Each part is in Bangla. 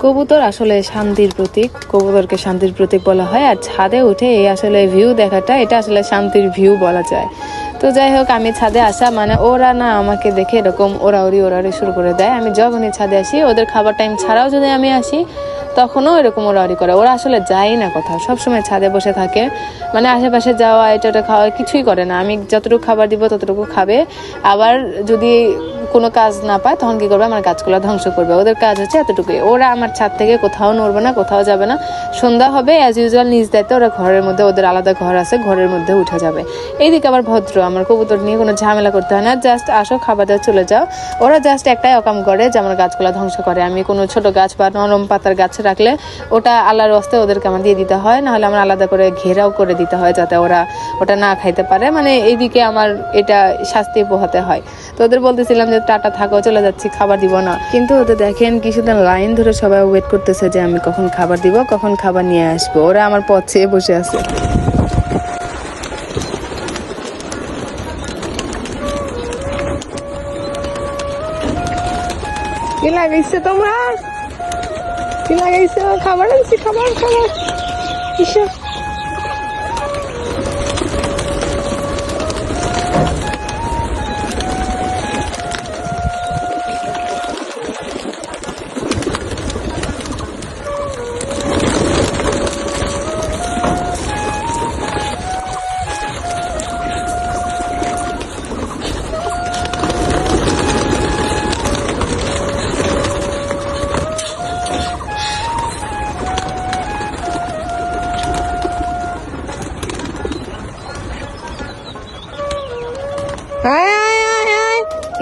কবুতর আসলে শান্তির প্রতীক, কবুতরকে শান্তির প্রতীক বলা হয়। আর ছাদে উঠে এই আসলে ভিউ দেখাটা, এটা আসলে শান্তির ভিউ বলা যায়। তো যাই হোক, আমি ছাদে আসা মানে ওরা না আমাকে দেখে এরকম ওড়াউড়ি শুরু করে দেয়। আমি যখনই ছাদে আসি, ওদের খাবার টাইম ছাড়াও যদি আমি আসি তখনও এরকম ওড়াউড়ি করে। ওরা আসলে যায় না কোথাও, সবসময় ছাদে বসে থাকে, মানে আশেপাশে যাওয়া এটা ওটা খাওয়া কিছুই করে না। আমি যতটুকু খাবার দিব ততটুকু খাবে। আবার যদি কোনো কাজ না পায় তখন কি করবে, আমার গাছগুলো ধ্বংস করবে। ওদের কাজ হচ্ছে এতটুকুই। ওরা আমার ছাদ থেকে কোথাও নড়বে না, কোথাও যাবে না। সন্ধ্যা হবে অ্যাজ ইউজুয়াল নিজ দায়িত্বে ওরা ঘরের মধ্যে, ওদের আলাদা ঘর আছে, ঘরের মধ্যে উঠে যাবে। এইদিকে আবার ভদ্র, আমার কবুতর নিয়ে কোনো ঝামেলা করতে হয় না। জাস্ট আসো, খাবার দাও, চলে যাও। ওরা জাস্ট একটাই অকাম করে যে আমার গাছগুলো ধ্বংস করে। আমি কোনো ছোট গাছ বা নরম পাতার গাছ রাখলে ওটা আল্লাহর হস্তে ওদেরকে আমার দিয়ে দিতে হয়, নাহলে আমার আলাদা করে ঘেরাও করে দিতে হয় যাতে ওরা ওটা না খাইতে পারে। মানে এইদিকে আমার এটা শাস্তি পোহাতে হয়। তো ওদের বলতেছিলাম যে টাটা, থাকো, চলে যাচ্ছি, খাবার দিব না। কিন্তু ওদের দেখেন কিছুদিন লাইন ধরে সবাই ওয়েট করতেছে যে আমি কখন খাবার দিব, কখন খাবার নিয়ে আসবো। ওরা আমার পথ চেয়ে বসে আছে। কি লাগাইছে তোমরা? কি লাগাইছে? খাবার আনছি, খাবার খাবার কিসব?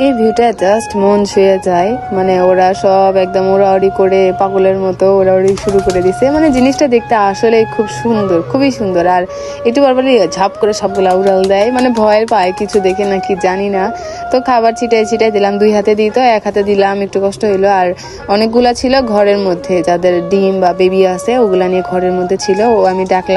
এই ভিউটা জাস্ট মন ছুঁয়ে যায়। মানে ওরা সব একদম ওড়াউড়ি করে পাগলের মতো ওড়াউড়ি শুরু করে দিছে। মানে জিনিসটা দেখতে আসলে খুব সুন্দর, খুবই সুন্দর। আর একটু বারবারই ঝাপ করে সবগুলা উড়াল দেয়, মানে ভয় পায় কিছু দেখে নাকি জানি না। তো খাবার ছিটাই দিলাম, 2 হাতে দিত, 1 হাতে দিলাম, একটু কষ্ট হইলো। আর অনেকগুলা ছিল ঘরের মধ্যে, যাদের ডিম বা বেবি আছে ওগুলা নিয়ে ঘরের মধ্যে ছিল। ও আমি ডাকলাম